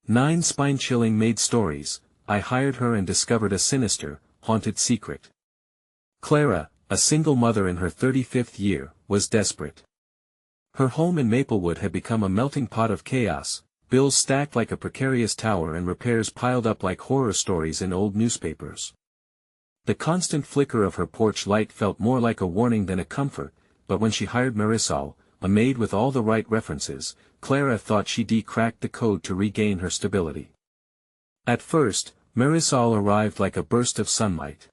9 spine-chilling Maid stories. I hired her and discovered a sinister, haunted secret. Clara, a single mother in her 35th year, was desperate. Her home in Maplewood had become a melting pot of chaos, bills stacked like a precarious tower and repairs piled up like horror stories in old newspapers. The constant flicker of her porch light felt more like a warning than a comfort, but when she hired Marisol, a maid with all the right references, Clara thought she'd cracked the code to regain her stability. At first, Marisol arrived like a burst of sunlight.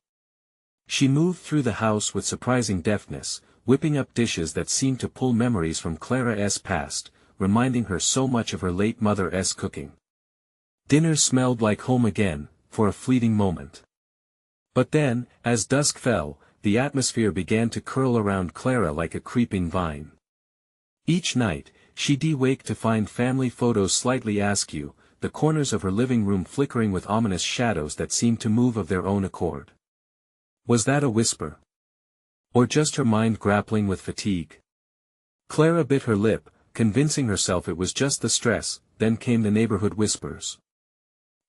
She moved through the house with surprising deftness, whipping up dishes that seemed to pull memories from Clara's past, reminding her so much of her late mother's cooking. Dinner smelled like home again, for a fleeting moment. But then, as dusk fell, the atmosphere began to curl around Clara like a creeping vine. Each night, she'd wake to find family photos slightly askew, the corners of her living room flickering with ominous shadows that seemed to move of their own accord. Was that a whisper? Or just her mind grappling with fatigue? Clara bit her lip, convincing herself it was just the stress. Then came the neighborhood whispers.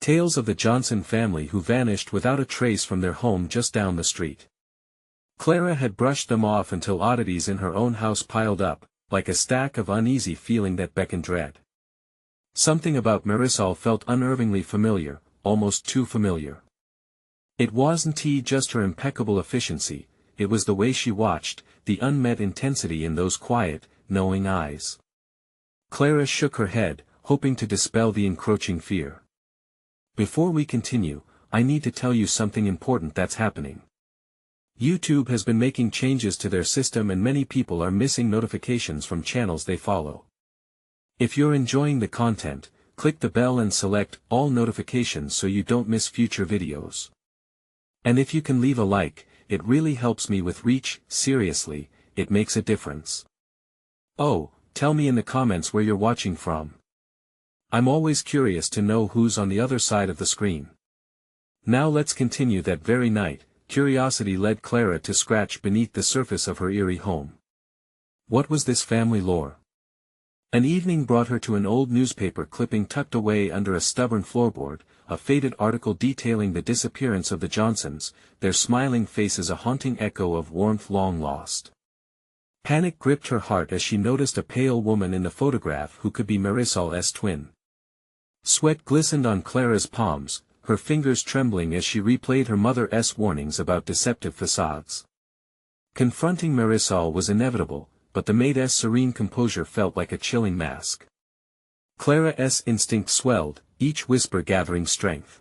Tales of the Johnson family who vanished without a trace from their home just down the street. Clara had brushed them off until oddities in her own house piled up, like a stack of uneasy feeling that beckoned dread. Something about Marisol felt unnervingly familiar, almost too familiar. It wasn't just her impeccable efficiency, it was the way she watched, the unmet intensity in those quiet, knowing eyes. Clara shook her head, hoping to dispel the encroaching fear. Before we continue, I need to tell you something important that's happening. YouTube has been making changes to their system and many people are missing notifications from channels they follow. If you're enjoying the content, click the bell and select all notifications so you don't miss future videos. And if you can leave a like, it really helps me with reach. Seriously, it makes a difference. Oh, tell me in the comments where you're watching from. I'm always curious to know who's on the other side of the screen. Now let's continue. That very night, curiosity led Clara to scratch beneath the surface of her eerie home. What was this family lore? An evening brought her to an old newspaper clipping tucked away under a stubborn floorboard, a faded article detailing the disappearance of the Johnsons, their smiling faces a haunting echo of warmth long lost. Panic gripped her heart as she noticed a pale woman in the photograph who could be Marisol's twin. Sweat glistened on Clara's palms, her fingers trembling as she replayed her mother's warnings about deceptive facades. Confronting Marisol was inevitable, but the maid's serene composure felt like a chilling mask. Clara's instinct swelled, each whisper gathering strength.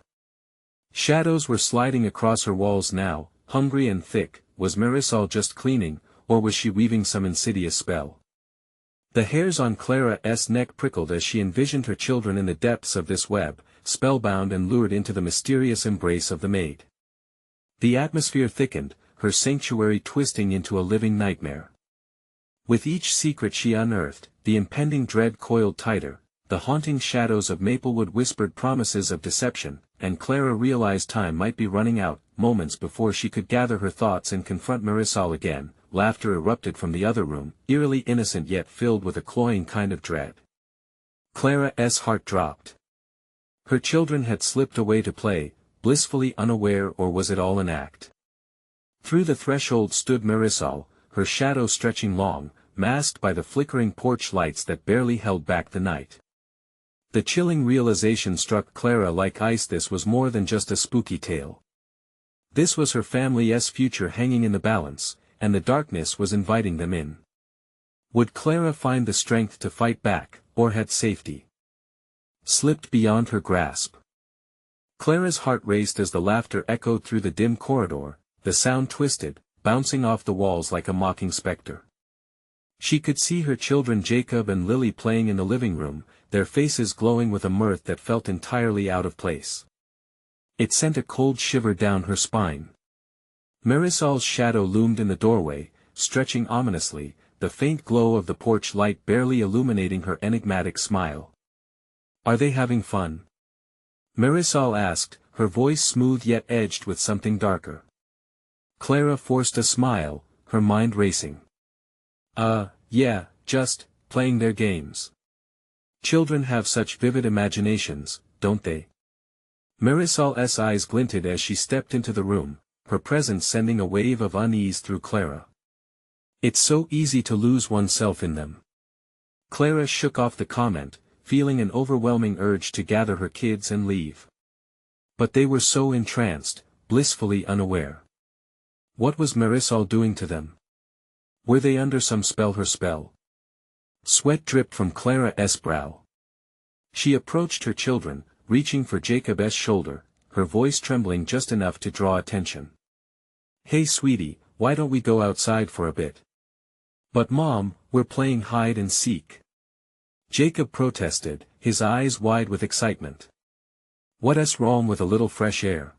Shadows were sliding across her walls now, hungry and thick. Was Marisol just cleaning, or was she weaving some insidious spell? The hairs on Clara's neck prickled as she envisioned her children in the depths of this web, spellbound and lured into the mysterious embrace of the maid. The atmosphere thickened, her sanctuary twisting into a living nightmare. With each secret she unearthed, the impending dread coiled tighter, the haunting shadows of Maplewood whispered promises of deception, and Clara realized time might be running out. Moments before she could gather her thoughts and confront Marisol again, laughter erupted from the other room, eerily innocent yet filled with a cloying kind of dread. Clara's heart dropped. Her children had slipped away to play, blissfully unaware, or was it all an act? Through the threshold stood Marisol, her shadow stretching long, masked by the flickering porch lights that barely held back the night. The chilling realization struck Clara like ice. This was more than just a spooky tale. This was her family's future hanging in the balance, and the darkness was inviting them in. Would Clara find the strength to fight back, or had safety slipped beyond her grasp? Clara's heart raced as the laughter echoed through the dim corridor, the sound twisted, bouncing off the walls like a mocking specter. She could see her children Jacob and Lily playing in the living room, their faces glowing with a mirth that felt entirely out of place. It sent a cold shiver down her spine. Marisol's shadow loomed in the doorway, stretching ominously, the faint glow of the porch light barely illuminating her enigmatic smile. "Are they having fun?" Marisol asked, her voice smooth yet edged with something darker. Clara forced a smile, her mind racing. Yeah, just playing their games. Children have such vivid imaginations, don't they? Marisol's eyes glinted as she stepped into the room, her presence sending a wave of unease through Clara. It's so easy to lose oneself in them. Clara shook off the comment, feeling an overwhelming urge to gather her kids and leave. But they were so entranced, blissfully unaware. What was Marisol doing to them? Were they under some spell? Her spell? Sweat dripped from Clara's brow. She approached her children, reaching for Jacob's shoulder, her voice trembling just enough to draw attention. Hey sweetie, why don't we go outside for a bit? But Mom, we're playing hide and seek. Jacob protested, his eyes wide with excitement. What's wrong with a little fresh air?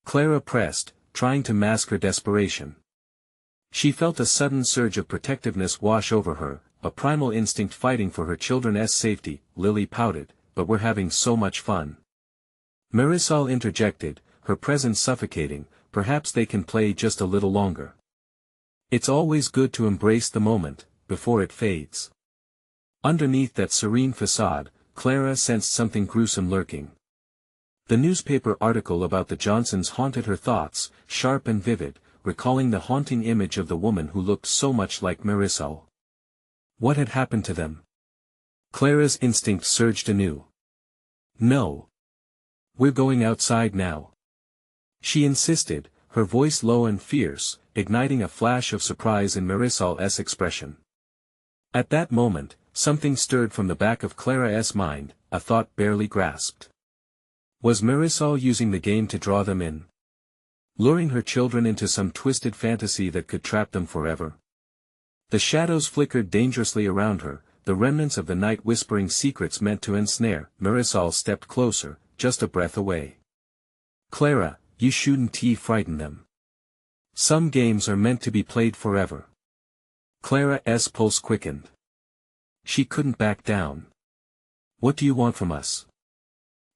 Clara pressed, trying to mask her desperation. She felt a sudden surge of protectiveness wash over her, a primal instinct fighting for her children's safety. Lily pouted, but we're having so much fun. Marisol interjected, her presence suffocating, perhaps they can play just a little longer. It's always good to embrace the moment, before it fades. Underneath that serene facade, Clara sensed something gruesome lurking. The newspaper article about the Johnsons haunted her thoughts, sharp and vivid, recalling the haunting image of the woman who looked so much like Marisol. What had happened to them? Clara's instinct surged anew. No. We're going outside now. She insisted, her voice low and fierce, igniting a flash of surprise in Marisol's expression. At that moment, something stirred from the back of Clara's mind, a thought barely grasped. Was Marisol using the game to draw them in? Luring her children into some twisted fantasy that could trap them forever? The shadows flickered dangerously around her, the remnants of the night whispering secrets meant to ensnare. Marisol stepped closer, just a breath away. Clara, you shouldn't frighten them. Some games are meant to be played forever. Clara's pulse quickened. She couldn't back down. What do you want from us?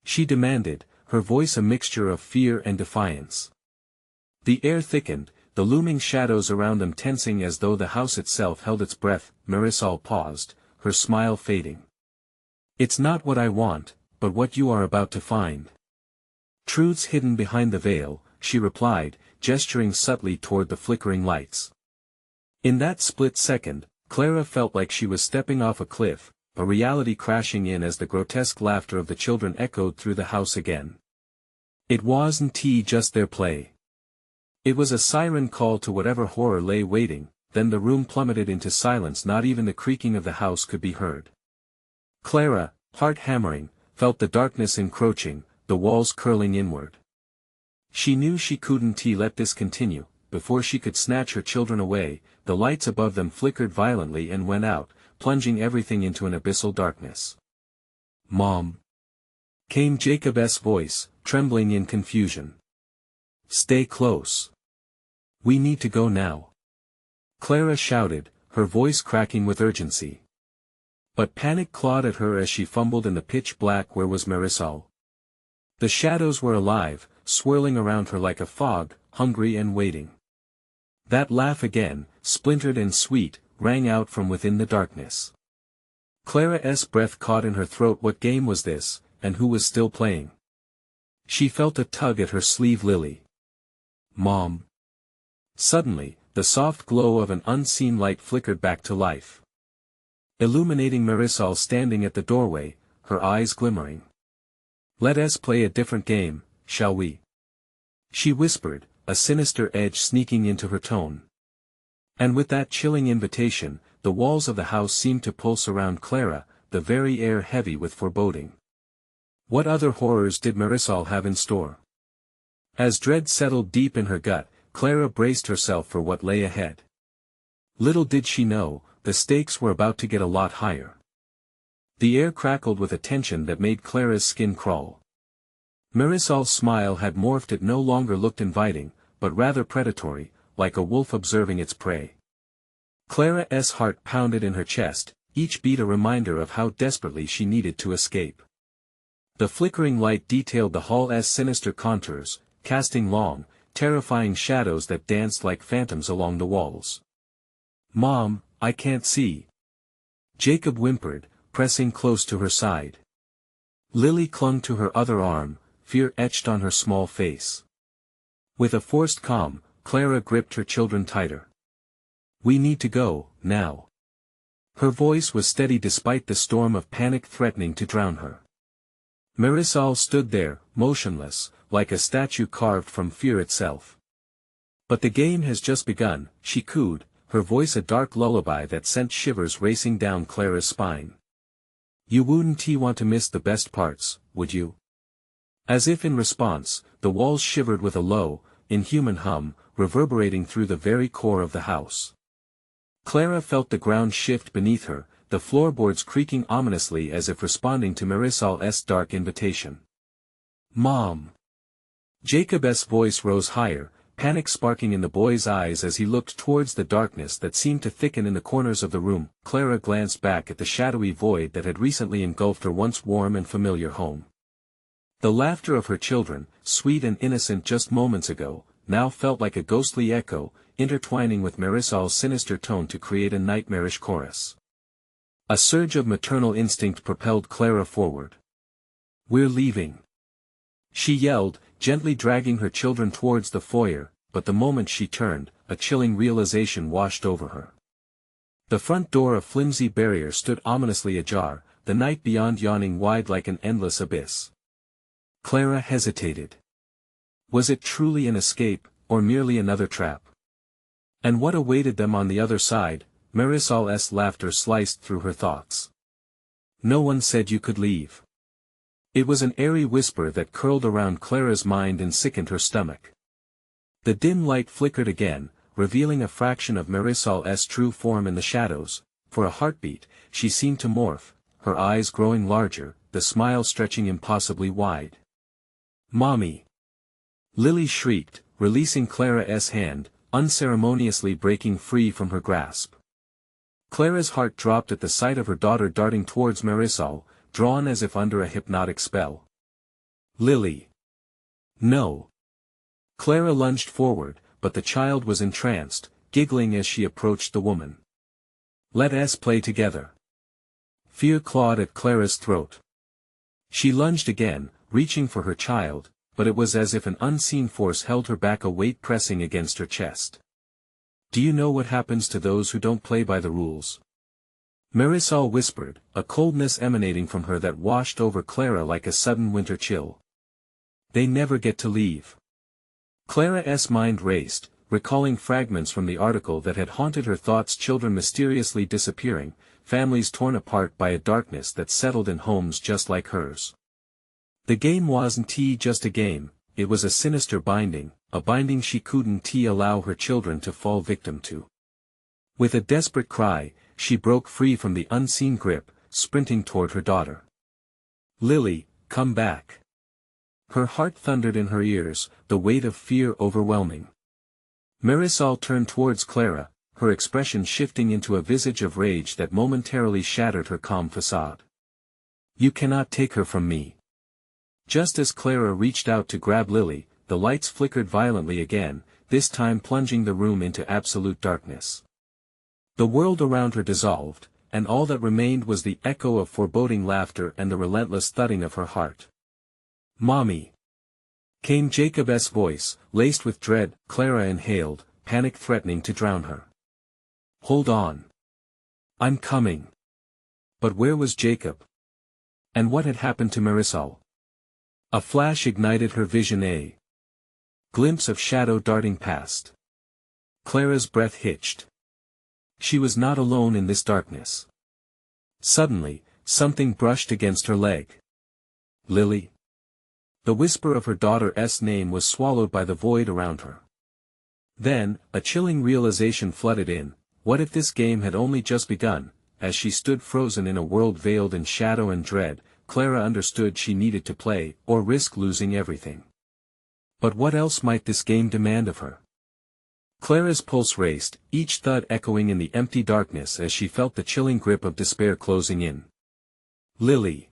She demanded, her voice a mixture of fear and defiance. The air thickened, the looming shadows around them tensing as though the house itself held its breath. Marisol paused, her smile fading. It's not what I want, but what you are about to find. Truths hidden behind the veil, she replied, gesturing subtly toward the flickering lights. In that split second, Clara felt like she was stepping off a cliff, a reality crashing in as the grotesque laughter of the children echoed through the house again. It wasn't just their play. It was a siren call to whatever horror lay waiting. Then the room plummeted into silence. Not even the creaking of the house could be heard. Clara, heart hammering, felt the darkness encroaching, the walls curling inward. She knew she couldn't let this continue. Before she could snatch her children away, the lights above them flickered violently and went out, plunging everything into an abyssal darkness. Mom! Came Jacob's voice, trembling in confusion. Stay close. We need to go now. Clara shouted, her voice cracking with urgency. But panic clawed at her as she fumbled in the pitch black. Where was Marisol? The shadows were alive, swirling around her like a fog, hungry and waiting. That laugh again, splintered and sweet, rang out from within the darkness. Clara's breath caught in her throat. What game was this, and who was still playing? She felt a tug at her sleeve. Lily. Mom. Suddenly, the soft glow of an unseen light flickered back to life, illuminating Marisol standing at the doorway, her eyes glimmering. Let us play a different game, shall we? She whispered, a sinister edge sneaking into her tone. And with that chilling invitation, the walls of the house seemed to pulse around Clara, the very air heavy with foreboding. What other horrors did Marisol have in store? As dread settled deep in her gut, Clara braced herself for what lay ahead. Little did she know, the stakes were about to get a lot higher. The air crackled with a tension that made Clara's skin crawl. Marisol's smile had morphed. It no longer looked inviting, but rather predatory, like a wolf observing its prey. Clara's heart pounded in her chest, each beat a reminder of how desperately she needed to escape. The flickering light detailed the hall's sinister contours, casting long, terrifying shadows that danced like phantoms along the walls. Mom, I can't see. Jacob whimpered, pressing close to her side. Lily clung to her other arm, fear etched on her small face. With a forced calm, Clara gripped her children tighter. "We need to go, now." Her voice was steady despite the storm of panic threatening to drown her. Marisol stood there, motionless, like a statue carved from fear itself. "But the game has just begun," she cooed, her voice a dark lullaby that sent shivers racing down Clara's spine. "You wouldn't want to miss the best parts, would you?" As if in response, the walls shivered with a low, inhuman hum, reverberating through the very core of the house. Clara felt the ground shift beneath her, the floorboards creaking ominously as if responding to Marisol's dark invitation. "Mom!" Jacob's voice rose higher, panic sparking in the boy's eyes as he looked towards the darkness that seemed to thicken in the corners of the room. Clara glanced back at the shadowy void that had recently engulfed her once warm and familiar home. The laughter of her children, sweet and innocent just moments ago, now felt like a ghostly echo, intertwining with Marisol's sinister tone to create a nightmarish chorus. A surge of maternal instinct propelled Clara forward. "We're leaving!" she yelled, gently dragging her children towards the foyer, but the moment she turned, a chilling realization washed over her. The front door, a flimsy barrier, stood ominously ajar, the night beyond yawning wide like an endless abyss. Clara hesitated. Was it truly an escape, or merely another trap? And what awaited them on the other side? Marisol's laughter sliced through her thoughts. "No one said you could leave." It was an airy whisper that curled around Clara's mind and sickened her stomach. The dim light flickered again, revealing a fraction of Marisol's true form in the shadows. For a heartbeat, she seemed to morph, her eyes growing larger, the smile stretching impossibly wide. "Mommy!" Lily shrieked, releasing Clara's hand, unceremoniously breaking free from her grasp. Clara's heart dropped at the sight of her daughter darting towards Marisol, drawn as if under a hypnotic spell. "Lily! No!" Clara lunged forward, but the child was entranced, giggling as she approached the woman. "Let us play together." Fear clawed at Clara's throat. She lunged again, reaching for her child, but it was as if an unseen force held her back, a weight pressing against her chest. "Do you know what happens to those who don't play by the rules?" Marisol whispered, a coldness emanating from her that washed over Clara like a sudden winter chill. "They never get to leave." Clara's mind raced, recalling fragments from the article that had haunted her thoughts: children mysteriously disappearing, families torn apart by a darkness that settled in homes just like hers. The game wasn't just a game, it was a sinister binding, a binding she couldn't allow her children to fall victim to. With a desperate cry, she broke free from the unseen grip, sprinting toward her daughter. "Lily, come back!" Her heart thundered in her ears, the weight of fear overwhelming. Marisol turned towards Clara, her expression shifting into a visage of rage that momentarily shattered her calm facade. "You cannot take her from me." Just as Clara reached out to grab Lily, the lights flickered violently again, this time plunging the room into absolute darkness. The world around her dissolved, and all that remained was the echo of foreboding laughter and the relentless thudding of her heart. "Mommy!" came Jacob's voice, laced with dread. Clara inhaled, panic threatening to drown her. "Hold on. I'm coming." But where was Jacob? And what had happened to Marisol? A flash ignited her vision, a glimpse of shadow darting past. Clara's breath hitched. She was not alone in this darkness. Suddenly, something brushed against her leg. "Lily?" The whisper of her daughter's name was swallowed by the void around her. Then, a chilling realization flooded in: what if this game had only just begun? As she stood frozen in a world veiled in shadow and dread, Clara understood she needed to play, or risk losing everything. But what else might this game demand of her? Clara's pulse raced, each thud echoing in the empty darkness as she felt the chilling grip of despair closing in. "Lily!"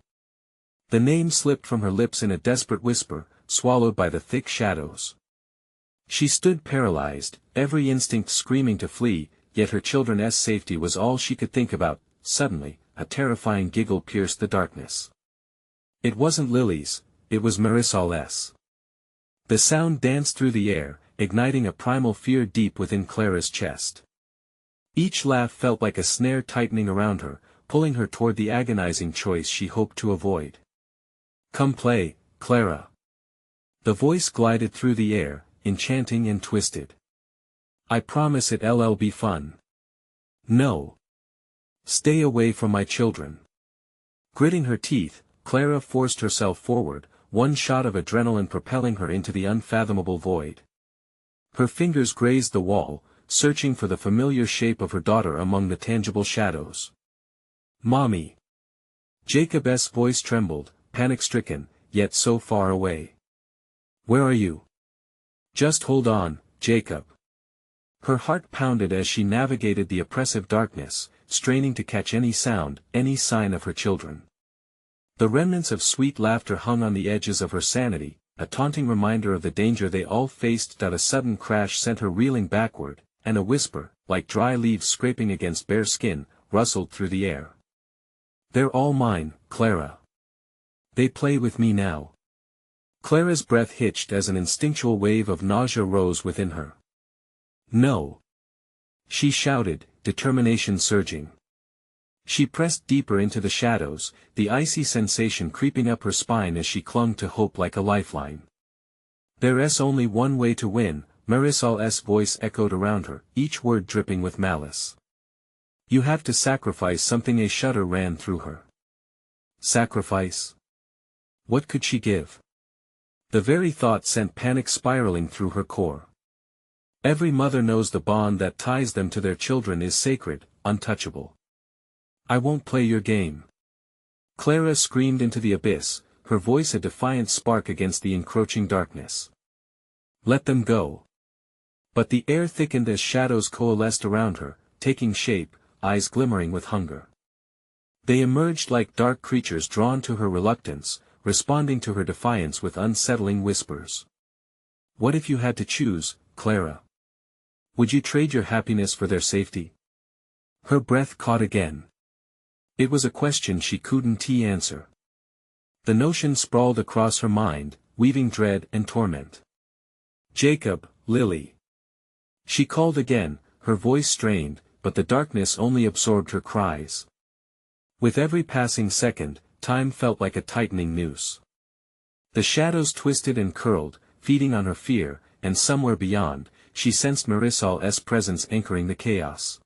The name slipped from her lips in a desperate whisper, swallowed by the thick shadows. She stood paralyzed, every instinct screaming to flee, yet her children's safety was all she could think about. Suddenly, a terrifying giggle pierced the darkness. It wasn't Lily's, it was Marisol's. The sound danced through the air, igniting a primal fear deep within Clara's chest. Each laugh felt like a snare tightening around her, pulling her toward the agonizing choice she hoped to avoid. "Come play, Clara." The voice glided through the air, enchanting and twisted. "I promise it'll be fun." "No. Stay away from my children." Gritting her teeth, Clara forced herself forward, one shot of adrenaline propelling her into the unfathomable void. Her fingers grazed the wall, searching for the familiar shape of her daughter among the tangible shadows. "Mommy." Jacob's voice trembled, panic-stricken, yet so far away. "Where are you?" "Just hold on, Jacob." Her heart pounded as she navigated the oppressive darkness, straining to catch any sound, any sign of her children. The remnants of sweet laughter hung on the edges of her sanity, a taunting reminder of the danger they all faced. A sudden crash sent her reeling backward, and a whisper, like dry leaves scraping against bare skin, rustled through the air. "They're all mine, Clara. They play with me now." Clara's breath hitched as an instinctual wave of nausea rose within her. "No!" she shouted, determination surging. She pressed deeper into the shadows, the icy sensation creeping up her spine as she clung to hope like a lifeline. "There's only one way to win," Marisol's voice echoed around her, each word dripping with malice. "You have to sacrifice something." A shudder ran through her. Sacrifice? What could she give? The very thought sent panic spiraling through her core. Every mother knows the bond that ties them to their children is sacred, untouchable. "I won't play your game." Clara screamed into the abyss, her voice a defiant spark against the encroaching darkness. "Let them go." But the air thickened as shadows coalesced around her, taking shape, eyes glimmering with hunger. They emerged like dark creatures drawn to her reluctance, responding to her defiance with unsettling whispers. "What if you had to choose, Clara? Would you trade your happiness for their safety?" Her breath caught again. It was a question she couldn't answer. The notion sprawled across her mind, weaving dread and torment. "Jacob, Lily." She called again, her voice strained, but the darkness only absorbed her cries. With every passing second, time felt like a tightening noose. The shadows twisted and curled, feeding on her fear, and somewhere beyond, she sensed Marisol's presence anchoring the chaos.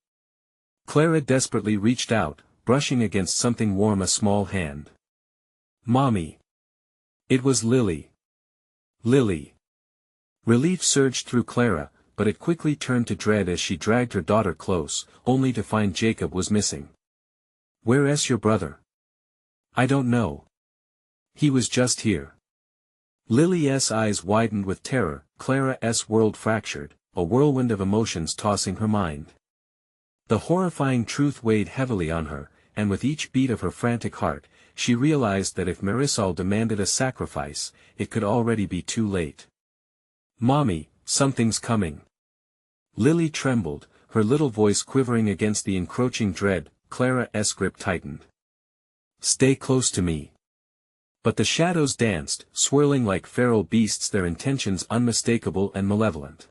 Clara desperately reached out, brushing against something warm, a small hand. "Mommy." It was Lily. Lily. Relief surged through Clara, but it quickly turned to dread as she dragged her daughter close, only to find Jacob was missing. "Where's your brother?" "I don't know. He was just here." Lily's eyes widened with terror, Clara's world fractured, a whirlwind of emotions tossing her mind. The horrifying truth weighed heavily on her, and with each beat of her frantic heart, she realized that if Marisol demanded a sacrifice, it could already be too late. "Mommy, something's coming." Lily trembled, her little voice quivering against the encroaching dread. Clara's grip tightened. "Stay close to me." But the shadows danced, swirling like feral beasts, their intentions unmistakable and malevolent.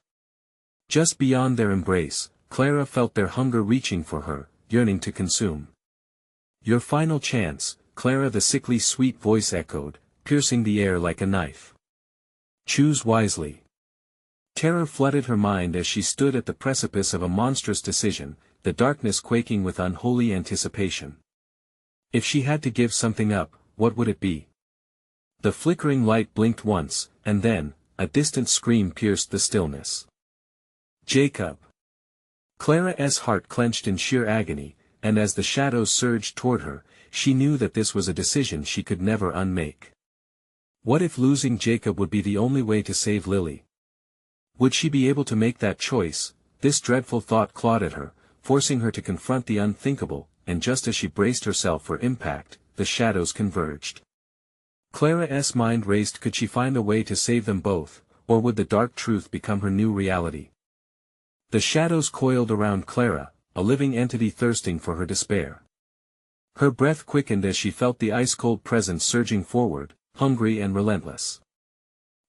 Just beyond their embrace, Clara felt their hunger reaching for her, yearning to consume. "Your final chance, Clara," the sickly sweet voice echoed, piercing the air like a knife. "Choose wisely." Terror flooded her mind as she stood at the precipice of a monstrous decision, the darkness quaking with unholy anticipation. If she had to give something up, what would it be? The flickering light blinked once, and then, a distant scream pierced the stillness. "Jacob!" Clara's heart clenched in sheer agony, and as the shadows surged toward her, she knew that this was a decision she could never unmake. What if losing Jacob would be the only way to save Lily? Would she be able to make that choice? This dreadful thought clawed at her, forcing her to confront the unthinkable, and just as she braced herself for impact, the shadows converged. Clara's mind raced. Could she find a way to save them both, or would the dark truth become her new reality? The shadows coiled around Clara, a living entity thirsting for her despair. Her breath quickened as she felt the ice-cold presence surging forward, hungry and relentless.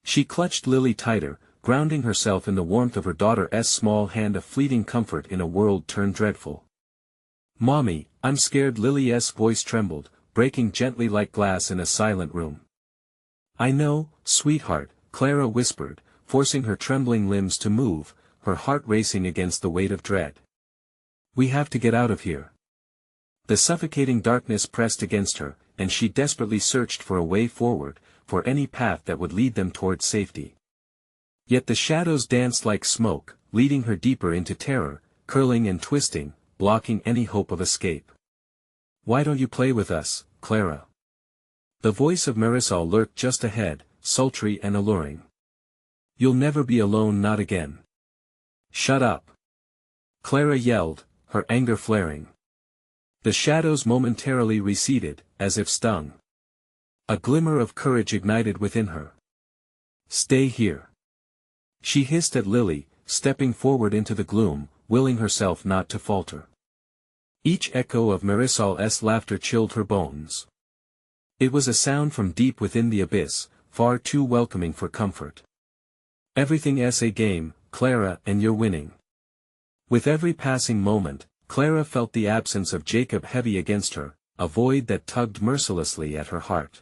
She clutched Lily tighter, grounding herself in the warmth of her daughter's small hand, a fleeting comfort in a world turned dreadful. "Mommy, I'm scared." Lily's voice trembled, breaking gently like glass in a silent room. "I know, sweetheart," Clara whispered, forcing her trembling limbs to move, her heart racing against the weight of dread. "We have to get out of here." The suffocating darkness pressed against her, and she desperately searched for a way forward, for any path that would lead them toward safety. Yet the shadows danced like smoke, leading her deeper into terror, curling and twisting, blocking any hope of escape. "Why don't you play with us, Clara?" The voice of Marisol lurked just ahead, sultry and alluring. "You'll never be alone, not again." "Shut up!" Clara yelled, her anger flaring. The shadows momentarily receded, as if stung. A glimmer of courage ignited within her. "Stay here," she hissed at Lily, stepping forward into the gloom, willing herself not to falter. Each echo of Marisol's laughter chilled her bones. It was a sound from deep within the abyss, far too welcoming for comfort. "Everything's a game, Clara, and you're winning." With every passing moment, Clara felt the absence of Jacob heavy against her, a void that tugged mercilessly at her heart.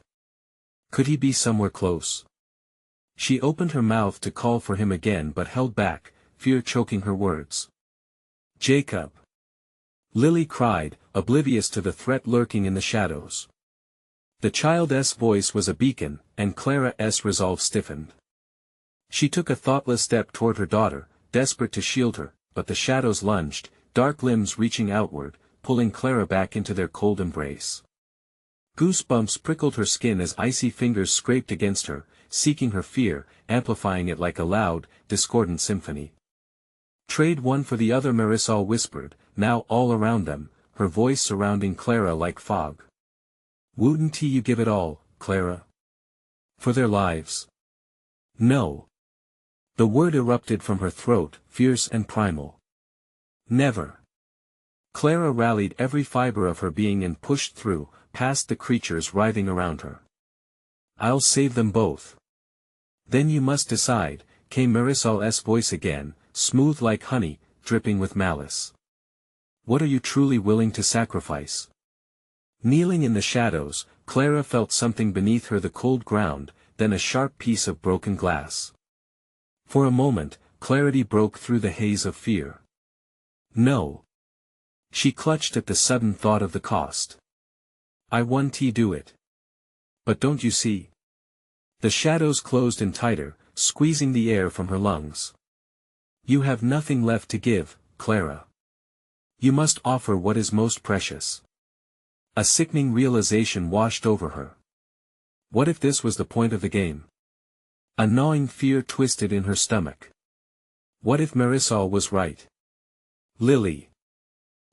Could he be somewhere close? She opened her mouth to call for him again but held back, fear choking her words. "Jacob!" Lily cried, oblivious to the threat lurking in the shadows. The child's voice was a beacon, and Clara's resolve stiffened. She took a thoughtless step toward her daughter, desperate to shield her, but the shadows lunged, dark limbs reaching outward, pulling Clara back into their cold embrace. Goosebumps prickled her skin as icy fingers scraped against her, seeking her fear, amplifying it like a loud, discordant symphony. "Trade one for the other," Marisol whispered, now all around them, her voice surrounding Clara like fog. "Wouldn't you give it all, Clara? For their lives?" "No." The word erupted from her throat, fierce and primal. "Never." Clara rallied every fiber of her being and pushed through, past the creatures writhing around her. "I'll save them both." "Then you must decide," came Marisol's voice again, smooth like honey, dripping with malice. "What are you truly willing to sacrifice?" Kneeling in the shadows, Clara felt something beneath her, the cold ground, then a sharp piece of broken glass. For a moment, clarity broke through the haze of fear. "No." She clutched at the sudden thought of the cost. "I want to do it." "But don't you see?" The shadows closed in tighter, squeezing the air from her lungs. "You have nothing left to give, Clara. You must offer what is most precious." A sickening realization washed over her. What if this was the point of the game? A gnawing fear twisted in her stomach. What if Marisol was right? "Lily."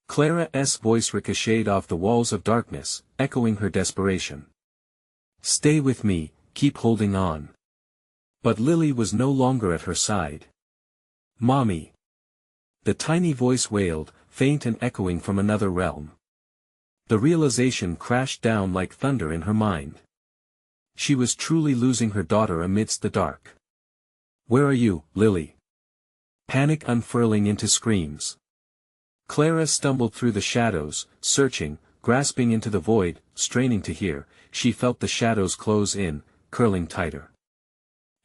Clara's voice ricocheted off the walls of darkness, echoing her desperation. "Stay with me, keep holding on." But Lily was no longer at her side. "Mommy." The tiny voice wailed, faint and echoing from another realm. The realization crashed down like thunder in her mind. She was truly losing her daughter amidst the dark. "Where are you, Lily?" Panic unfurling into screams. Clara stumbled through the shadows, searching, grasping into the void, straining to hear. She felt the shadows close in, curling tighter.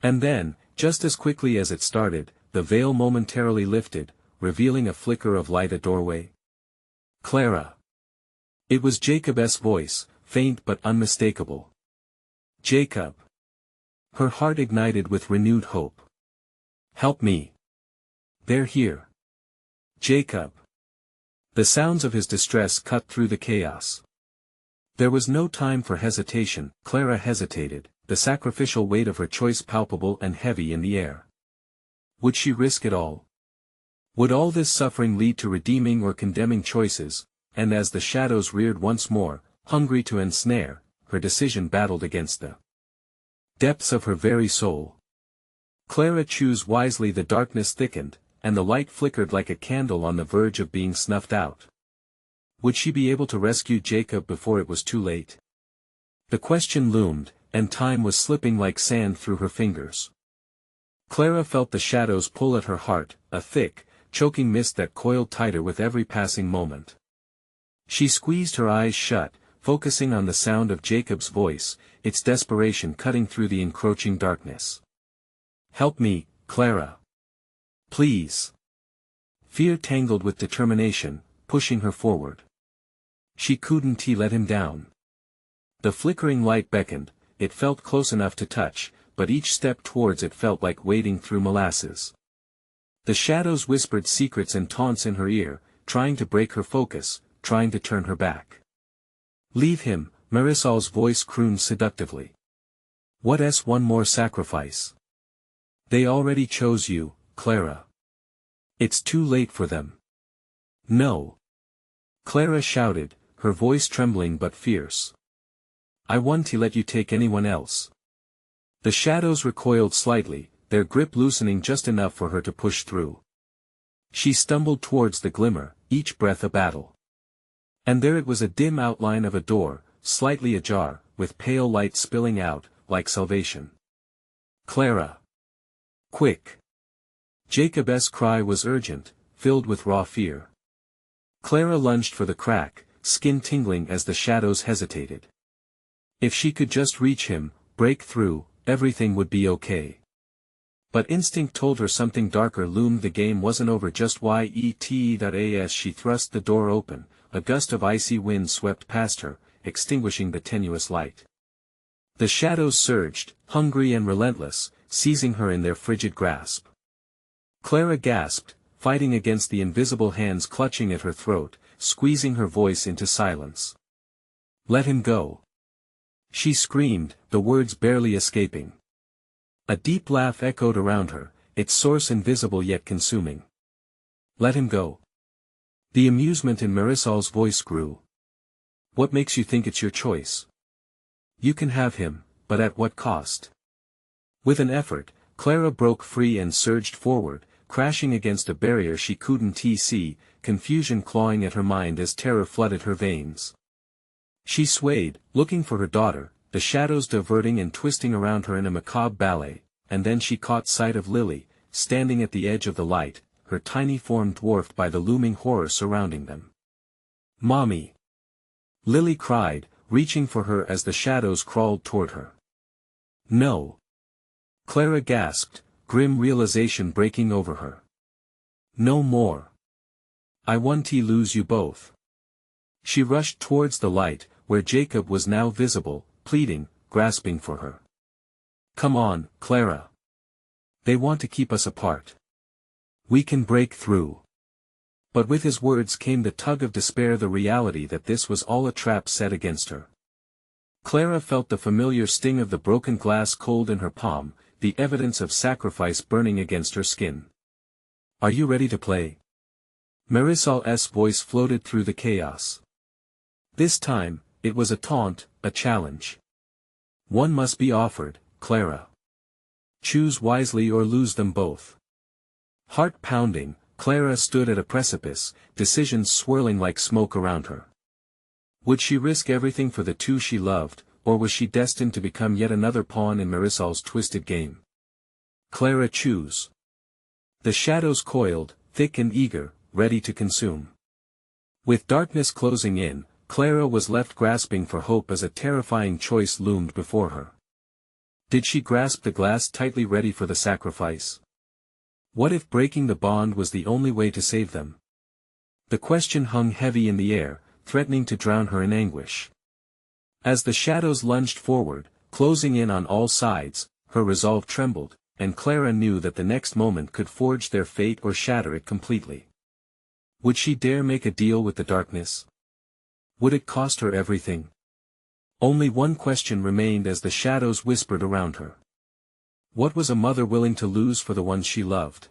And then, just as quickly as it started, the veil momentarily lifted, revealing a flicker of light, a doorway. "Clara." It was Jacob's voice, faint but unmistakable. "Jacob." Her heart ignited with renewed hope. "Help me. They're here." "Jacob." The sounds of his distress cut through the chaos. There was no time for hesitation. Clara hesitated, the sacrificial weight of her choice palpable and heavy in the air. Would she risk it all? Would all this suffering lead to redeeming or condemning choices? And as the shadows reared once more, hungry to ensnare, her decision battled against the depths of her very soul. Clara chose wisely. The darkness thickened, and the light flickered like a candle on the verge of being snuffed out. Would she be able to rescue Jacob before it was too late? The question loomed, and time was slipping like sand through her fingers. Clara felt the shadows pull at her heart, a thick, choking mist that coiled tighter with every passing moment. She squeezed her eyes shut, focusing on the sound of Jacob's voice, its desperation cutting through the encroaching darkness. "Help me, Clara. Please." Fear tangled with determination, pushing her forward. She couldn't let him down. The flickering light beckoned, it felt close enough to touch, but each step towards it felt like wading through molasses. The shadows whispered secrets and taunts in her ear, trying to break her focus, trying to turn her back. "Leave him," Marisol's voice crooned seductively. "What's one more sacrifice? They already chose you, Clara. It's too late for them." "No." Clara shouted, her voice trembling but fierce. "I won't let you take anyone else." The shadows recoiled slightly, their grip loosening just enough for her to push through. She stumbled towards the glimmer, each breath a battle. And there it was, a dim outline of a door, slightly ajar, with pale light spilling out, like salvation. "Clara! Quick!" Jacob's cry was urgent, filled with raw fear. Clara lunged for the crack, skin tingling as the shadows hesitated. If she could just reach him, break through, everything would be okay. But instinct told her something darker loomed. The game wasn't over just yet. As she thrust the door open, a gust of icy wind swept past her, extinguishing the tenuous light. The shadows surged, hungry and relentless, seizing her in their frigid grasp. Clara gasped, fighting against the invisible hands clutching at her throat, squeezing her voice into silence. "Let him go!" she screamed, the words barely escaping. A deep laugh echoed around her, its source invisible yet consuming. "Let him go." The amusement in Marisol's voice grew. "What makes you think it's your choice? You can have him, but at what cost?" With an effort, Clara broke free and surged forward, crashing against a barrier she couldn't see, confusion clawing at her mind as terror flooded her veins. She swayed, looking for her daughter, the shadows diverting and twisting around her in a macabre ballet, and then she caught sight of Lily, standing at the edge of the light, her tiny form dwarfed by the looming horror surrounding them. "Mommy!" Lily cried, reaching for her as the shadows crawled toward her. "No!" Clara gasped, grim realization breaking over her. "No more. I won't lose you both." She rushed towards the light, where Jacob was now visible, pleading, grasping for her. "Come on, Clara. They want to keep us apart. We can break through." But with his words came the tug of despair, the reality that this was all a trap set against her. Clara felt the familiar sting of the broken glass cold in her palm, the evidence of sacrifice burning against her skin. "Are you ready to play?" Marisol's voice floated through the chaos. This time, it was a taunt, a challenge. "One must be offered, Clara. Choose wisely or lose them both." Heart pounding, Clara stood at a precipice, decisions swirling like smoke around her. Would she risk everything for the two she loved, or was she destined to become yet another pawn in Marisol's twisted game? "Clara, choose." The shadows coiled, thick and eager, ready to consume. With darkness closing in, Clara was left grasping for hope as a terrifying choice loomed before her. Did she grasp the glass tightly, ready for the sacrifice? What if breaking the bond was the only way to save them? The question hung heavy in the air, threatening to drown her in anguish. As the shadows lunged forward, closing in on all sides, her resolve trembled, and Clara knew that the next moment could forge their fate or shatter it completely. Would she dare make a deal with the darkness? Would it cost her everything? Only one question remained as the shadows whispered around her. What was a mother willing to lose for the ones she loved?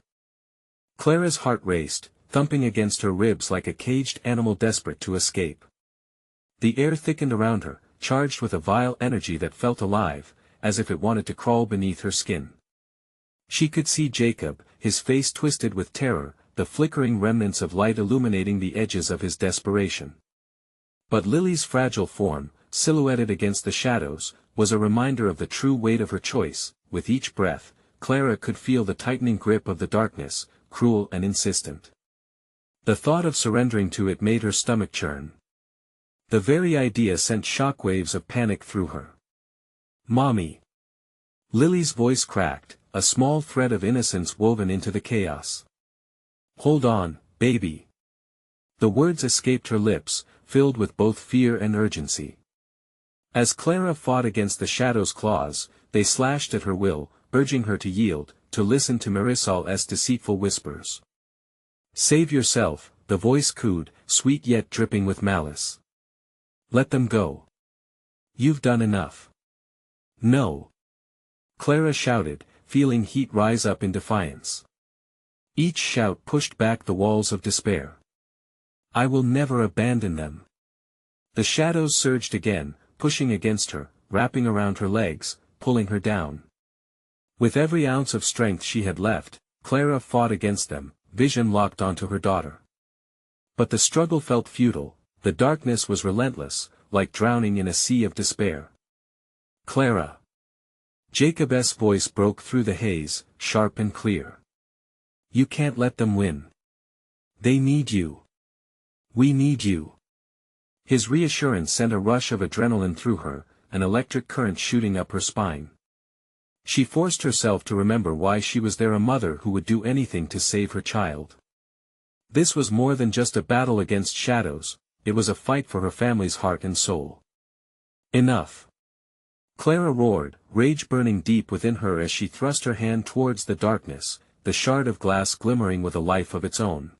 Clara's heart raced, thumping against her ribs like a caged animal desperate to escape. The air thickened around her, charged with a vile energy that felt alive, as if it wanted to crawl beneath her skin. She could see Jacob, his face twisted with terror, the flickering remnants of light illuminating the edges of his desperation. But Lily's fragile form, silhouetted against the shadows, was a reminder of the true weight of her choice. With each breath, Clara could feel the tightening grip of the darkness, cruel and insistent. The thought of surrendering to it made her stomach churn. The very idea sent shockwaves of panic through her. "Mommy!" Lily's voice cracked, a small thread of innocence woven into the chaos. "Hold on, baby." The words escaped her lips, filled with both fear and urgency. As Clara fought against the shadow's claws, they slashed at her will, urging her to yield, to listen to Marisol's deceitful whispers. "Save yourself," the voice cooed, sweet yet dripping with malice. "Let them go. You've done enough." "No!" Clara shouted, feeling heat rise up in defiance. Each shout pushed back the walls of despair. "I will never abandon them." The shadows surged again, pushing against her, wrapping around her legs, pulling her down. With every ounce of strength she had left, Clara fought against them, vision locked onto her daughter. But the struggle felt futile. The darkness was relentless, like drowning in a sea of despair. "Clara!" Jacob's voice broke through the haze, sharp and clear. "You can't let them win. They need you. We need you." His reassurance sent a rush of adrenaline through her, an electric current shooting up her spine. She forced herself to remember why she was there, a mother who would do anything to save her child. This was more than just a battle against shadows, it was a fight for her family's heart and soul. "Enough!" Clara roared, rage burning deep within her as she thrust her hand towards the darkness, the shard of glass glimmering with a life of its own.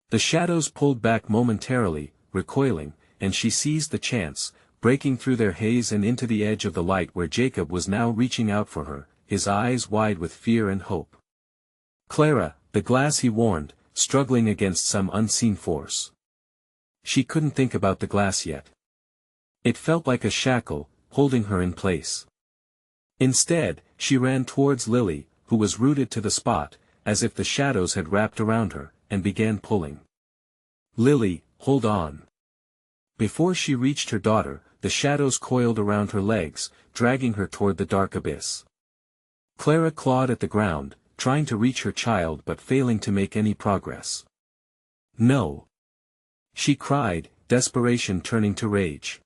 The shadows pulled back momentarily, recoiling, and she seized the chance, breaking through their haze and into the edge of the light where Jacob was now reaching out for her, his eyes wide with fear and hope. "Clara," the glass he warned, struggling against some unseen force. She couldn't think about the glass yet. It felt like a shackle, holding her in place. Instead, she ran towards Lily, who was rooted to the spot, as if the shadows had wrapped around her, and began pulling. "Lily, hold on." Before she reached her daughter, the shadows coiled around her legs, dragging her toward the dark abyss. Clara clawed at the ground, trying to reach her child but failing to make any progress. "No!" she cried, desperation turning to rage.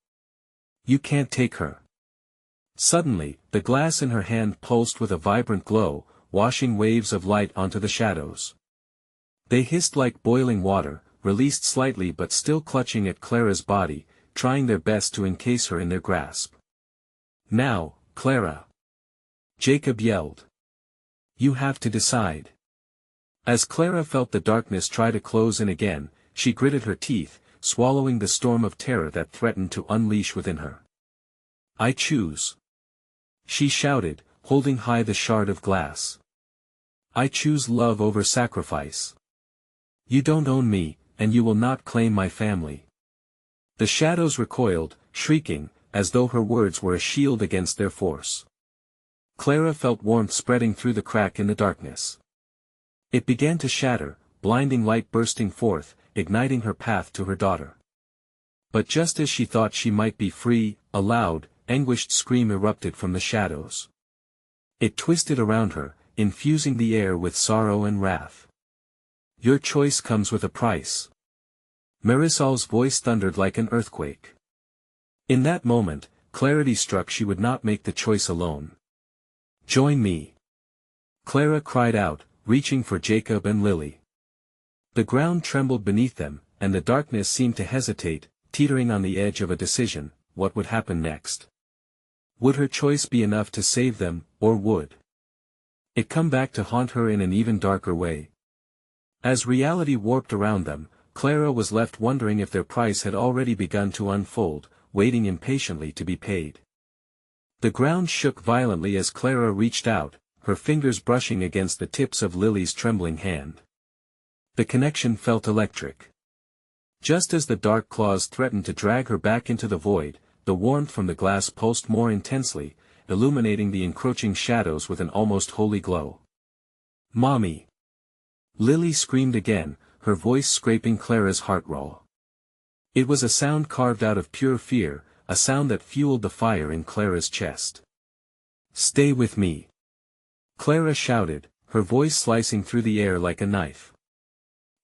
"You can't take her." Suddenly, the glass in her hand pulsed with a vibrant glow, washing waves of light onto the shadows. They hissed like boiling water, released slightly but still clutching at Clara's body, trying their best to encase her in their grasp. "Now, Clara!" Jacob yelled. "You have to decide." As Clara felt the darkness try to close in again, she gritted her teeth, swallowing the storm of terror that threatened to unleash within her. "I choose," she shouted, holding high the shard of glass. "I choose love over sacrifice. You don't own me, and you will not claim my family." The shadows recoiled, shrieking, as though her words were a shield against their force. Clara felt warmth spreading through the crack in the darkness. It began to shatter, blinding light bursting forth, igniting her path to her daughter. But just as she thought she might be free, a loud, anguished scream erupted from the shadows. It twisted around her, infusing the air with sorrow and wrath. "Your choice comes with a price." Marisol's voice thundered like an earthquake. In that moment, clarity struck. She would not make the choice alone. "Join me!" Clara cried out, reaching for Jacob and Lily. The ground trembled beneath them, and the darkness seemed to hesitate, teetering on the edge of a decision. What would happen next? Would her choice be enough to save them, or would it come back to haunt her in an even darker way? As reality warped around them, Clara was left wondering if their price had already begun to unfold, waiting impatiently to be paid. The ground shook violently as Clara reached out, her fingers brushing against the tips of Lily's trembling hand. The connection felt electric. Just as the dark claws threatened to drag her back into the void, the warmth from the glass pulsed more intensely, illuminating the encroaching shadows with an almost holy glow. "Mommy!" Lily screamed again, her voice scraping Clara's heart raw. It was a sound carved out of pure fear, a sound that fueled the fire in Clara's chest. "Stay with me!" Clara shouted, her voice slicing through the air like a knife.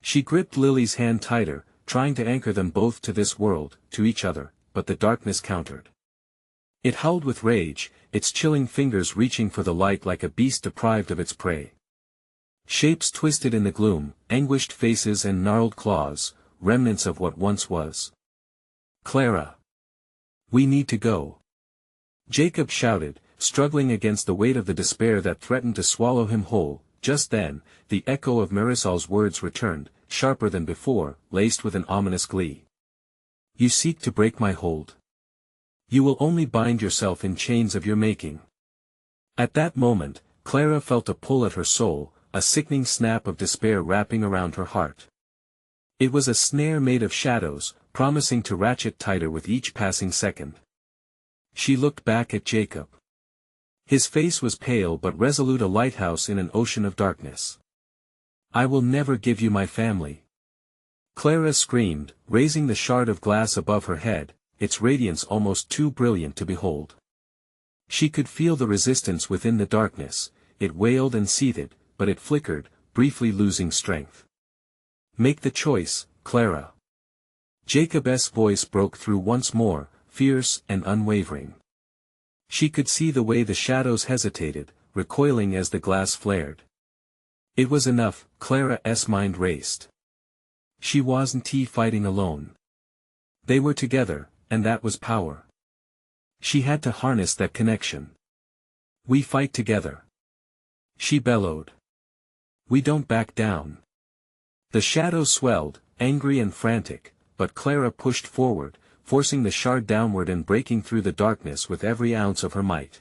She gripped Lily's hand tighter, trying to anchor them both to this world, to each other, but the darkness countered. It howled with rage, its chilling fingers reaching for the light like a beast deprived of its prey. Shapes twisted in the gloom, anguished faces and gnarled claws, remnants of what once was. "Clara! We need to go!" Jacob shouted, struggling against the weight of the despair that threatened to swallow him whole. Just then, the echo of Marisol's words returned, sharper than before, laced with an ominous glee. "You seek to break my hold. You will only bind yourself in chains of your making." At that moment, Clara felt a pull at her soul, a sickening snap of despair wrapping around her heart. It was a snare made of shadows, promising to ratchet tighter with each passing second. She looked back at Jacob. His face was pale but resolute, a lighthouse in an ocean of darkness. "I will never give you my family!" Clara screamed, raising the shard of glass above her head, its radiance almost too brilliant to behold. She could feel the resistance within the darkness, it wailed and seethed, but it flickered, briefly losing strength. "Make the choice, Clara." Jacob's voice broke through once more, fierce and unwavering. She could see the way the shadows hesitated, recoiling as the glass flared. It was enough, Clara's mind raced. She wasn't fighting alone. They were together, and that was power. She had to harness that connection. "We fight together," she bellowed. "We don't back down." The shadows swelled, angry and frantic, but Clara pushed forward, forcing the shard downward and breaking through the darkness with every ounce of her might.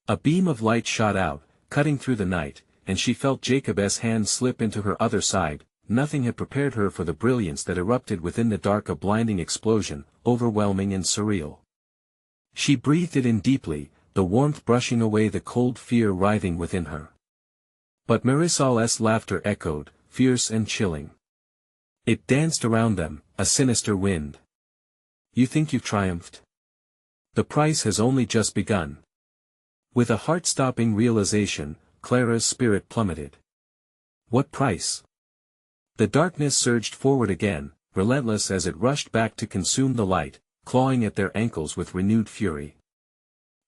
A beam of light shot out, cutting through the night, and she felt Jacob's hand slip into her other side. Nothing had prepared her for the brilliance that erupted within the dark, a blinding explosion, overwhelming and surreal. She breathed it in deeply, the warmth brushing away the cold fear writhing within her. But Marisol's laughter echoed, fierce and chilling. It danced around them, a sinister wind. "You think you've triumphed? The price has only just begun." With a heart-stopping realization, Clara's spirit plummeted. What price? The darkness surged forward again, relentless as it rushed back to consume the light, clawing at their ankles with renewed fury.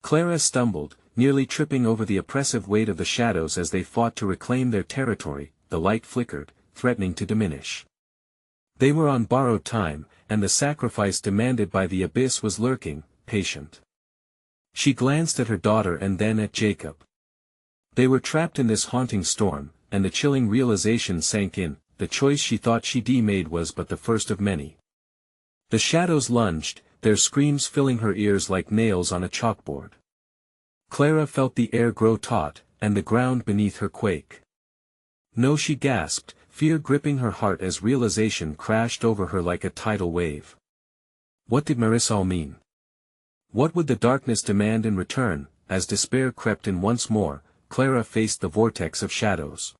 Clara stumbled, nearly tripping over the oppressive weight of the shadows as they fought to reclaim their territory. The light flickered, threatening to diminish. They were on borrowed time, and the sacrifice demanded by the abyss was lurking, patient. She glanced at her daughter and then at Jacob. They were trapped in this haunting storm, and the chilling realization sank in. The choice she thought she'd made was but the first of many. The shadows lunged, their screams filling her ears like nails on a chalkboard. Clara felt the air grow taut, and the ground beneath her quake. "No," she gasped, fear gripping her heart as realization crashed over her like a tidal wave. What did Marisol mean? What would the darkness demand in return? As despair crept in once more, Clara faced the vortex of shadows.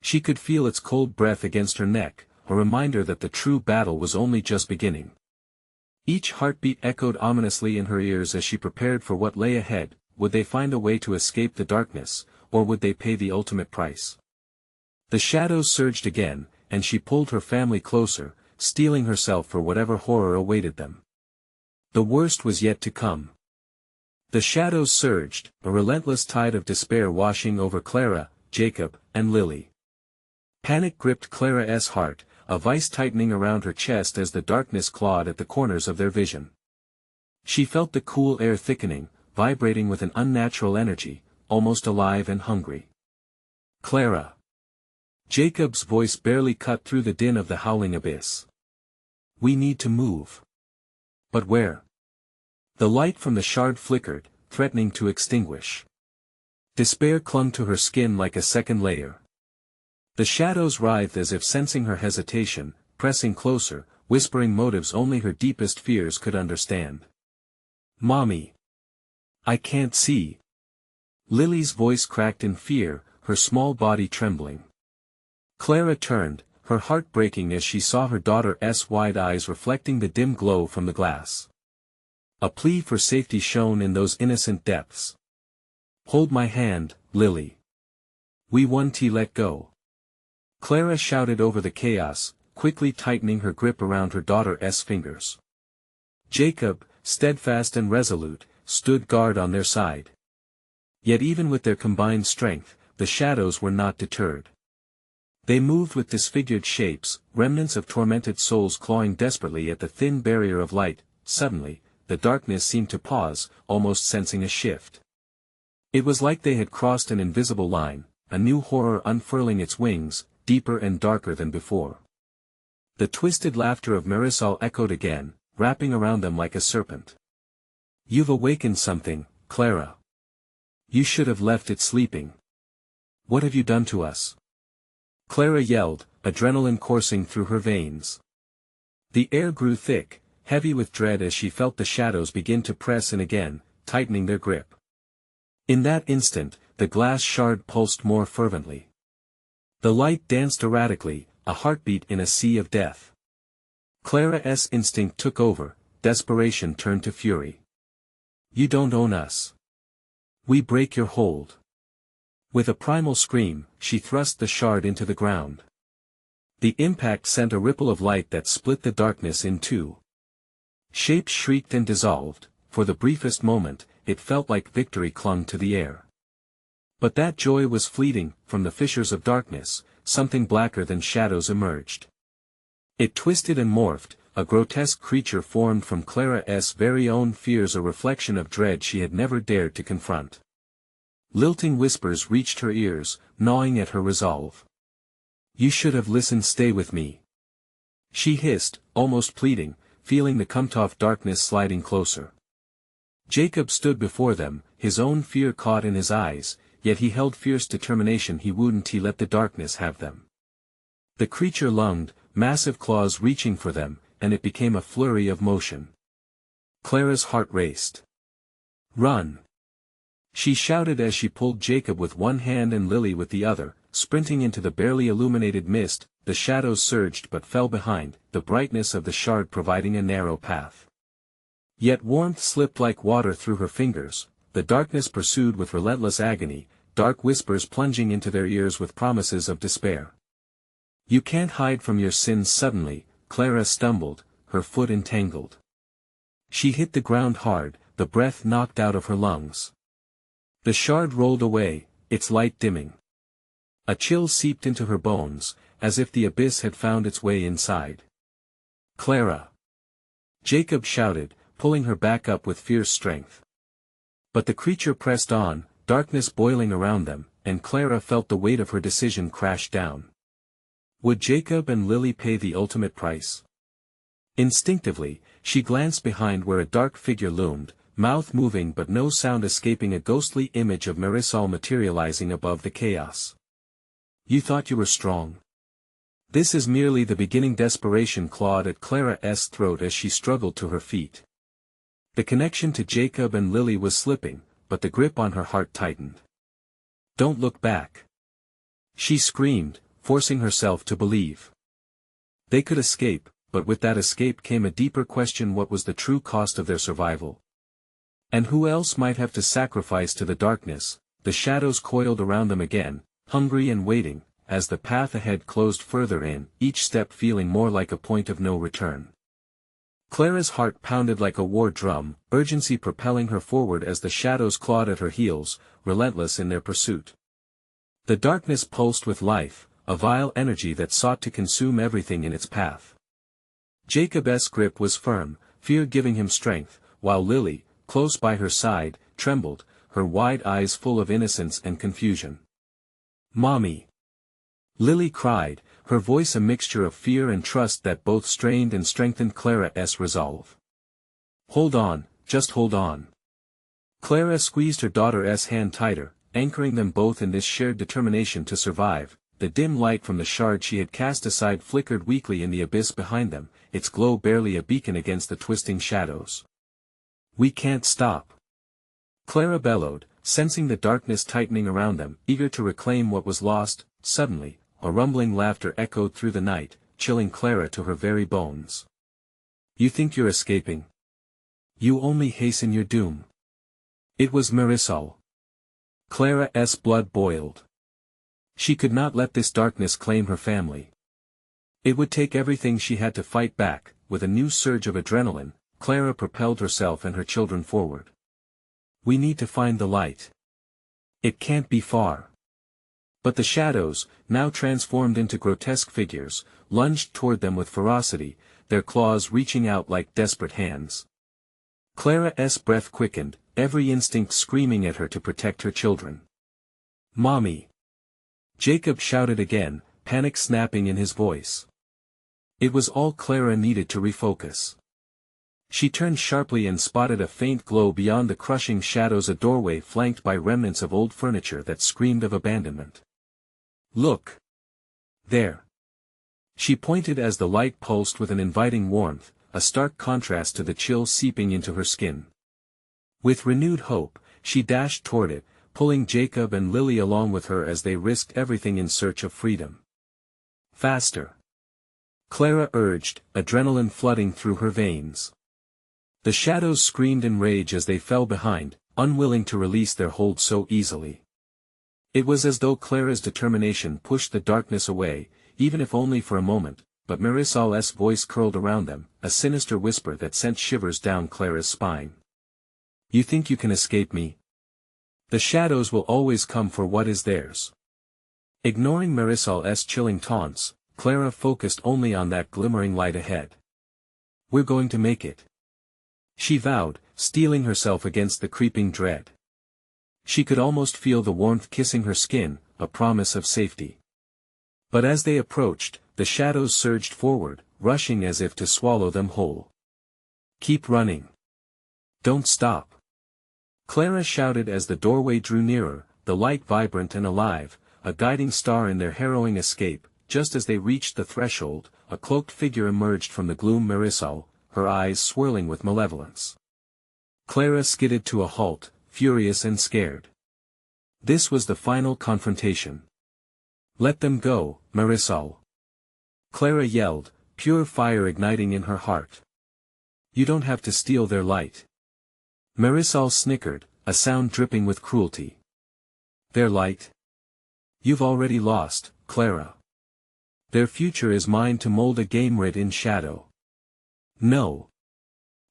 She could feel its cold breath against her neck, a reminder that the true battle was only just beginning. Each heartbeat echoed ominously in her ears as she prepared for what lay ahead. Would they find a way to escape the darkness, or would they pay the ultimate price? The shadows surged again, and she pulled her family closer, steeling herself for whatever horror awaited them. The worst was yet to come. The shadows surged, a relentless tide of despair washing over Clara, Jacob, and Lily. Panic gripped Clara's heart, a vice tightening around her chest as the darkness clawed at the corners of their vision. She felt the cool air thickening, vibrating with an unnatural energy, almost alive and hungry. "Clara!" Jacob's voice barely cut through the din of the howling abyss. "We need to move." But where? The light from the shard flickered, threatening to extinguish. Despair clung to her skin like a second layer. The shadows writhed as if sensing her hesitation, pressing closer, whispering motives only her deepest fears could understand. "Mommy! I can't see." Lily's voice cracked in fear, her small body trembling. Clara turned, her heart breaking as she saw her daughter's wide eyes reflecting the dim glow from the glass. A plea for safety shone in those innocent depths. "Hold my hand, Lily. We won't let go." Clara shouted over the chaos, quickly tightening her grip around her daughter's fingers. Jacob, steadfast and resolute, stood guard on their side. Yet even with their combined strength, the shadows were not deterred. They moved with disfigured shapes, remnants of tormented souls clawing desperately at the thin barrier of light. Suddenly, the darkness seemed to pause, almost sensing a shift. It was like they had crossed an invisible line, a new horror unfurling its wings, deeper and darker than before. The twisted laughter of Marisol echoed again, wrapping around them like a serpent. "You've awakened something, Clara. You should have left it sleeping. What have you done to us?" Clara yelled, adrenaline coursing through her veins. The air grew thick, heavy with dread as she felt the shadows begin to press in again, tightening their grip. In that instant, the glass shard pulsed more fervently. The light danced erratically, a heartbeat in a sea of death. Clara's instinct took over, desperation turned to fury. "You don't own us. We break your hold." With a primal scream, she thrust the shard into the ground. The impact sent a ripple of light that split the darkness in two. Shapes shrieked and dissolved. For the briefest moment, it felt like victory clung to the air. But that joy was fleeting. From the fissures of darkness, something blacker than shadows emerged. It twisted and morphed, a grotesque creature formed from Clara's very own fears, a reflection of dread she had never dared to confront. Lilting whispers reached her ears, gnawing at her resolve. "You should have listened. Stay with me," she hissed, almost pleading, feeling the cut-off darkness sliding closer. Jacob stood before them, his own fear caught in his eyes, yet he held fierce determination. He wouldn't let the darkness have them. The creature lunged, massive claws reaching for them, and it became a flurry of motion. Clara's heart raced. "Run!" she shouted as she pulled Jacob with one hand and Lily with the other, sprinting into the barely illuminated mist. The shadows surged but fell behind, the brightness of the shard providing a narrow path. Yet warmth slipped like water through her fingers. The darkness pursued with relentless agony, dark whispers plunging into their ears with promises of despair. "You can't hide from your sins." Suddenly, Clara stumbled, her foot entangled. She hit the ground hard, the breath knocked out of her lungs. The shard rolled away, its light dimming. A chill seeped into her bones, as if the abyss had found its way inside. "Clara!" Jacob shouted, pulling her back up with fierce strength. But the creature pressed on, darkness boiling around them, and Clara felt the weight of her decision crash down. Would Jacob and Lily pay the ultimate price? Instinctively, she glanced behind where a dark figure loomed, mouth moving but no sound escaping, a ghostly image of Marisol materializing above the chaos. "You thought you were strong. This is merely the beginning." Desperation clawed at Clara's throat as she struggled to her feet. The connection to Jacob and Lily was slipping, but the grip on her heart tightened. "Don't look back," she screamed, forcing herself to believe. They could escape, but with that escape came a deeper question: what was the true cost of their survival? And who else might have to sacrifice to the darkness? The shadows coiled around them again, hungry and waiting, as the path ahead closed further in, each step feeling more like a point of no return. Clara's heart pounded like a war drum, urgency propelling her forward as the shadows clawed at her heels, relentless in their pursuit. The darkness pulsed with life, a vile energy that sought to consume everything in its path. Jacob's grip was firm, fear giving him strength, while Lily, close by her side, trembled, her wide eyes full of innocence and confusion. "Mommy!" Lily cried, her voice a mixture of fear and trust that both strained and strengthened Clara's resolve. "Hold on, just hold on." Clara squeezed her daughter's hand tighter, anchoring them both in this shared determination to survive. The dim light from the shard she had cast aside flickered weakly in the abyss behind them, its glow barely a beacon against the twisting shadows. "We can't stop," Clara bellowed, sensing the darkness tightening around them, eager to reclaim what was lost. Suddenly, a rumbling laughter echoed through the night, chilling Clara to her very bones. You think you're escaping? You only hasten your doom. It was Marisol. Clara's blood boiled. She could not let this darkness claim her family. It would take everything she had to fight back. With a new surge of adrenaline, Clara propelled herself and her children forward. We need to find the light. It can't be far. But the shadows, now transformed into grotesque figures, lunged toward them with ferocity, their claws reaching out like desperate hands. Clara's breath quickened, every instinct screaming at her to protect her children. Mommy! Jacob shouted again, panic snapping in his voice. It was all Clara needed to refocus. She turned sharply and spotted a faint glow beyond the crushing shadows, a doorway flanked by remnants of old furniture that screamed of abandonment. Look! There! She pointed as the light pulsed with an inviting warmth, a stark contrast to the chill seeping into her skin. With renewed hope, she dashed toward it, pulling Jacob and Lily along with her as they risked everything in search of freedom. Faster! Clara urged, adrenaline flooding through her veins. The shadows screamed in rage as they fell behind, unwilling to release their hold so easily. It was as though Clara's determination pushed the darkness away, even if only for a moment, but Marisol's voice curled around them, a sinister whisper that sent shivers down Clara's spine. You think you can escape me? The shadows will always come for what is theirs. Ignoring Marisol's chilling taunts, Clara focused only on that glimmering light ahead. We're going to make it. She vowed, steeling herself against the creeping dread. She could almost feel the warmth kissing her skin, a promise of safety. But as they approached, the shadows surged forward, rushing as if to swallow them whole. Keep running. Don't stop. Clara shouted as the doorway drew nearer, the light vibrant and alive, a guiding star in their harrowing escape. Just as they reached the threshold, a cloaked figure emerged from the gloom. Marisol, her eyes swirling with malevolence. Clara skidded to a halt, furious and scared. This was the final confrontation. Let them go, Marisol. Clara yelled, pure fire igniting in her heart. You don't have to steal their light. Marisol snickered, a sound dripping with cruelty. Their light? You've already lost, Clara. Their future is mine to mold a game writ in shadow. No.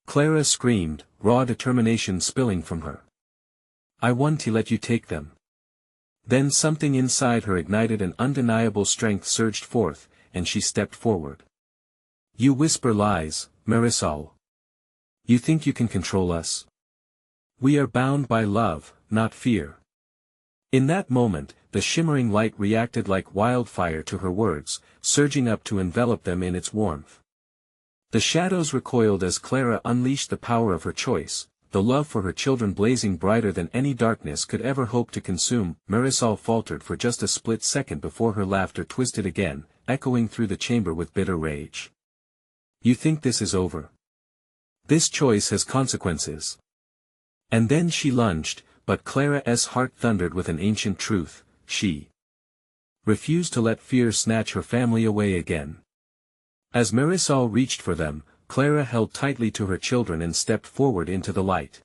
Clara screamed, raw determination spilling from her. I want to let you take them. Then something inside her ignited, an undeniable strength surged forth, and she stepped forward. You whisper lies, Marisol. You think you can control us? We are bound by love, not fear. In that moment, the shimmering light reacted like wildfire to her words, surging up to envelop them in its warmth. The shadows recoiled as Clara unleashed the power of her choice, the love for her children blazing brighter than any darkness could ever hope to consume. Marisol faltered for just a split second before her laughter twisted again, echoing through the chamber with bitter rage. You think this is over? This choice has consequences. And then she lunged, but Clara's heart thundered with an ancient truth: she refused to let fear snatch her family away again. As Marisol reached for them, Clara held tightly to her children and stepped forward into the light.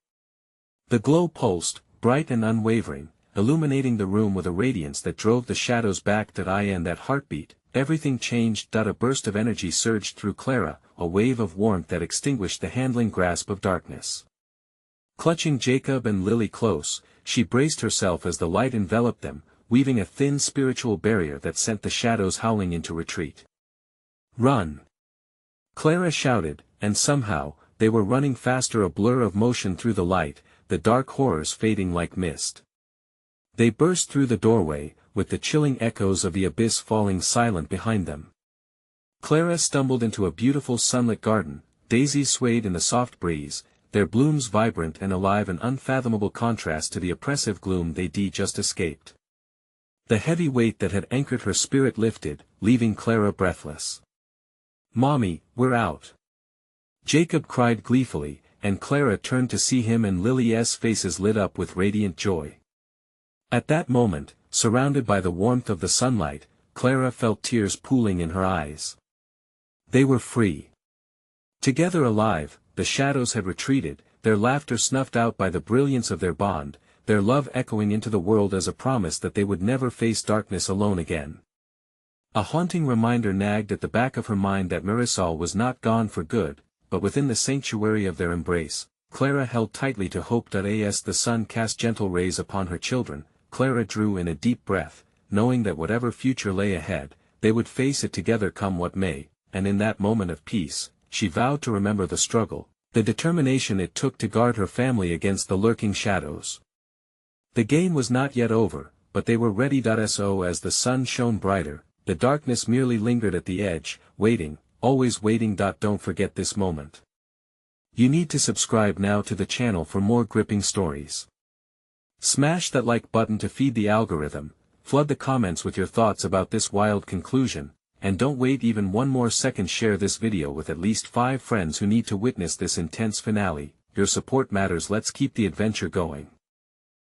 The glow pulsed, bright and unwavering, illuminating the room with a radiance that drove the shadows back. That eye and that heartbeat, everything changed. A burst of energy surged through Clara, a wave of warmth that extinguished the handling grasp of darkness. Clutching Jacob and Lily close, she braced herself as the light enveloped them, weaving a thin spiritual barrier that sent the shadows howling into retreat. Run! Clara shouted, and somehow, they were running faster, a blur of motion through the light, the dark horrors fading like mist. They burst through the doorway, with the chilling echoes of the abyss falling silent behind them. Clara stumbled into a beautiful sunlit garden, daisies swayed in the soft breeze, their blooms vibrant and alive, an unfathomable contrast to the oppressive gloom they'd just escaped. The heavy weight that had anchored her spirit lifted, leaving Clara breathless. Mommy, we're out! Jacob cried gleefully, and Clara turned to see him, and Lily's faces lit up with radiant joy. At that moment, surrounded by the warmth of the sunlight, Clara felt tears pooling in her eyes. They were free. Together alive, the shadows had retreated, their laughter snuffed out by the brilliance of their bond, their love echoing into the world as a promise that they would never face darkness alone again. A haunting reminder nagged at the back of her mind that Marisol was not gone for good, but within the sanctuary of their embrace, Clara held tightly to hope. As the sun cast gentle rays upon her children, Clara drew in a deep breath, knowing that whatever future lay ahead, they would face it together come what may, and in that moment of peace, she vowed to remember the struggle, the determination it took to guard her family against the lurking shadows. The game was not yet over, but they were ready. So as the sun shone brighter, the darkness merely lingered at the edge, waiting, always waiting. Don't forget this moment. You need to subscribe now to the channel for more gripping stories. Smash that like button to feed the algorithm, flood the comments with your thoughts about this wild conclusion, and don't wait even one more second. Share this video with at least 5 friends who need to witness this intense finale. Your support matters. Let's keep the adventure going.